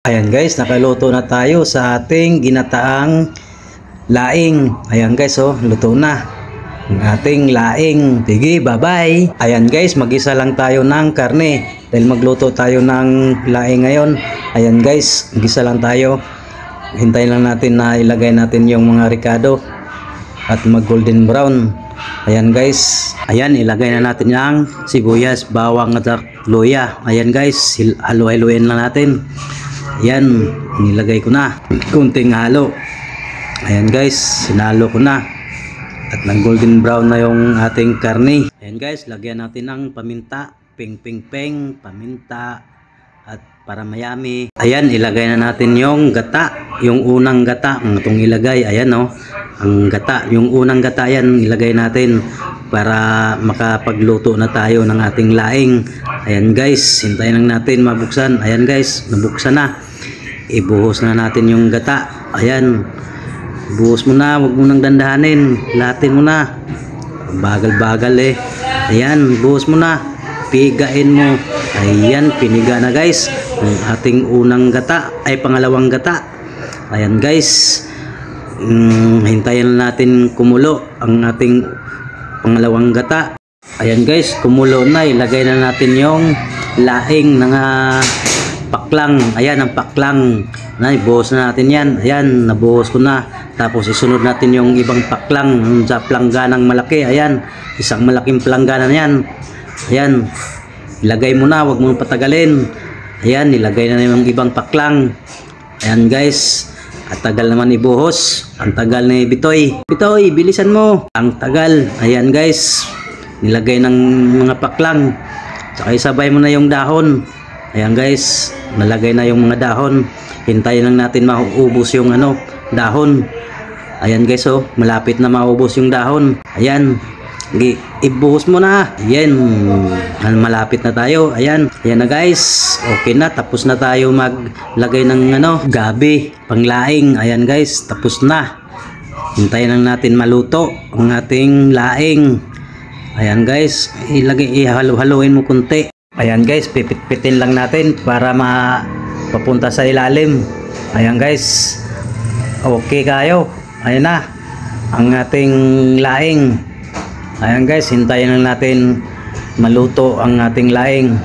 Ayan guys, nakaluto na tayo sa ating ginataang laing. Ayan guys, oh, luto na ang ating laing. Sige, bye-bye. Ayan guys, mag-isa lang tayo ng karne dahil magluto tayo ng laing ngayon. Ayan guys, mag-isa lang tayo. Hintayin lang natin na ilagay natin yung mga ricado at mag golden brown. Ayan guys, ayan, ilagay na natin yung sibuyas, bawang at luya. Ayan guys, halo-haloin lang natin. Ayan, nilagay ko na kunting halo. Ayan guys, sinalo ko na at nang golden brown na yung ating karne. Ayan guys, lagyan natin ng paminta, ping paminta at para mayami. Ayan, ilagay na natin yung gata, yung unang gata ang itong ilagay. Ayan oh, ang gata, yung unang gata yan ilagay natin para makapagluto na tayo ng ating laing. Ayan guys, hintayin lang natin mabuksan. Ayan guys, nabuksan na. Ibuhos na natin yung gata. Ayan, ibuhos mo na, huwag mo nang dandahanin, lahatin mo na, bagal-bagal eh. Ayan, buhos mo na, pigain mo. Ayan, piniga na guys ang ating unang gata, ay pangalawang gata. Ayan guys, hintayin natin kumulo ang ating pangalawang gata. Ayan guys, kumulo na, ilagay na natin yung laing ng paklang. Ayan ang paklang na, ibuhos na natin yan. Ayan, nabuhos ko na. Tapos isunod natin yung ibang paklang sa plangganang malaki. Ayan, isang malaking planggana yan. Ayan, ilagay mo na, huwag mong patagalin. Ayan, ilagay na yung ibang paklang. Ayan guys, at tagal naman ibuhos. Ang tagal ni Bitoy. Bitoy, bilisan mo, ang tagal. Ayan guys, nilagay ng mga paklang, saka isabay mo na yung dahon. Ayan guys, nalagay na yung mga dahon. Hintayin lang natin maubos yung dahon. Ayan guys, oh, malapit na maubos yung dahon. Ayan, ibuhos mo na. Ayan, malapit na tayo. Ayan, ayan na guys, okay na, tapos na tayo maglagay ng gabi, panglaing. Ayan guys, tapos na. Hintayin lang natin maluto ang ating laing. Ayan guys, ihalo-haloin mo kunti. Ayan guys, pipit-pitin lang natin para mapapunta sa ilalim. Ayan guys, okay kayo. Ayan na ang ating laing. Ayan guys, hintayin lang natin maluto ang ating laing.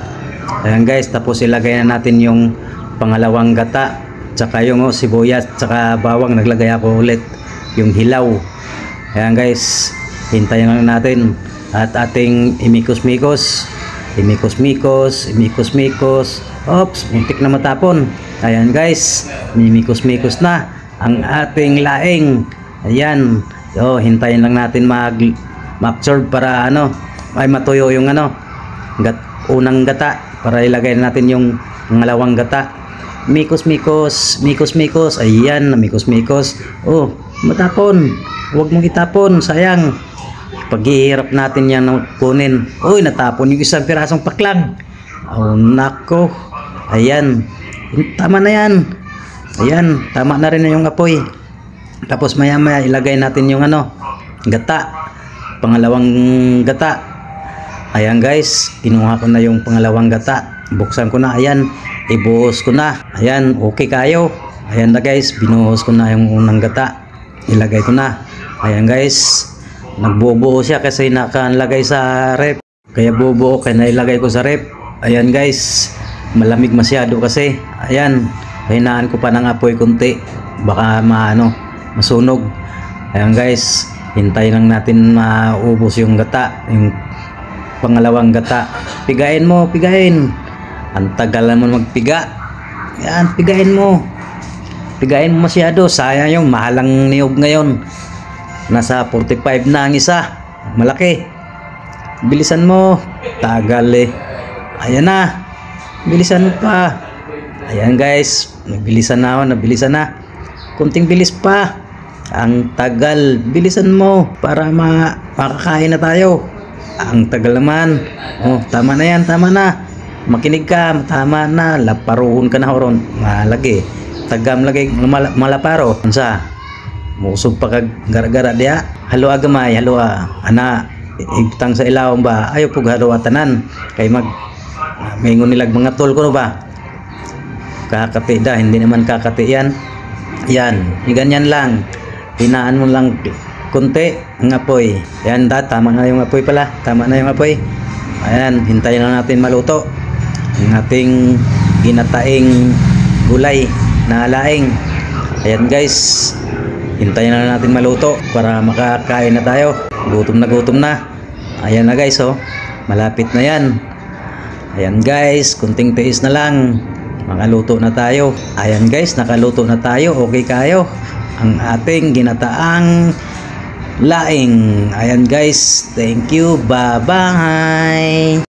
Ayan guys, tapos ilagay na natin yung pangalawang gata, tsaka yung sibuyas, tsaka bawang. Naglagay ako ulit yung hilaw. Ayan guys, hintayin lang natin at ating imikos-mikos. Imikos-mikos. Oops, muntik na matapon. Ayan guys, imikos-mikos na ang ating laing. Ayan, so hintayin lang natin mag-absorb para ay matuyo yung unang gata, para ilagay natin yung pangalawang gata. Mikos-mikos. Ayan, mikos-mikos. Oh, matapon, huwag mong itapon, sayang. Paghihirap natin yan kunin. Uy, natapon yung isang pirasong paklang. Oh nako. Ayan, tama na yan. Ayan, tama na rin na yung apoy. Tapos maya maya ilagay natin yung gata, pangalawang gata. Ayan guys, kinuha ko na yung pangalawang gata, buksan ko na. Ayan, ibuhos ko na. Ayan, okay kayo. Ayan na guys, binuhos ko na yung unang gata, ilagay ko na. Ayan guys, nagbubuo siya kasi nakalagay sa rep, kaya bubuo, kaya nailagay ko sa rep. Ayan guys, malamig masyado kasi. Ayan, hinaan ko pa ng apoy kunti, baka masunog. Ayan guys, hintayin lang natin maubos yung gata, yung pangalawang gata. Pigain mo, pigain. Ang tagal naman magpiga. Ayan, pigain mo masyado, sayang yung mahalang niyog ngayon. Nasa 45 na ang isa, malaki. Bilisan mo, tagal eh. Ayan na, bilisan mo pa. Ayan guys, nabilisan na. Kunting bilis pa. Ang tagal, bilisan mo para makakain na tayo. Ang tagal naman. Oh, tama na yan, tama na. Makinig ka, tama na. Laparuhon ka na horon. Malagi. Tagam lagi malaparo. Ansa? Musog pa kag gara-gara dia. Halo agamay, halo ana. Ibutang sa ilawom ba? Ayaw pug halo tanan. Kay maingon nilag mga tol ko no ba? kakati da, hindi naman kakati yan. Yan, ganyan lang. Hinaan mo lang kunti ang apoy. Yan, tama na yung apoy pala. Tama na yung apoy. Ayan, hintayin lang natin maluto ang ating ginataing gulay na laing. Ayan guys, hintayin lang natin maluto para makakain na tayo. Gutom na gutom na. Ayan na guys, oh, malapit na yan. Ayan guys, kunting tiis na lang, makaluto na tayo. Ayan guys, nakaluto na tayo. Okay kayo ang ating ginataang laing. Ayan guys, thank you, bye bye.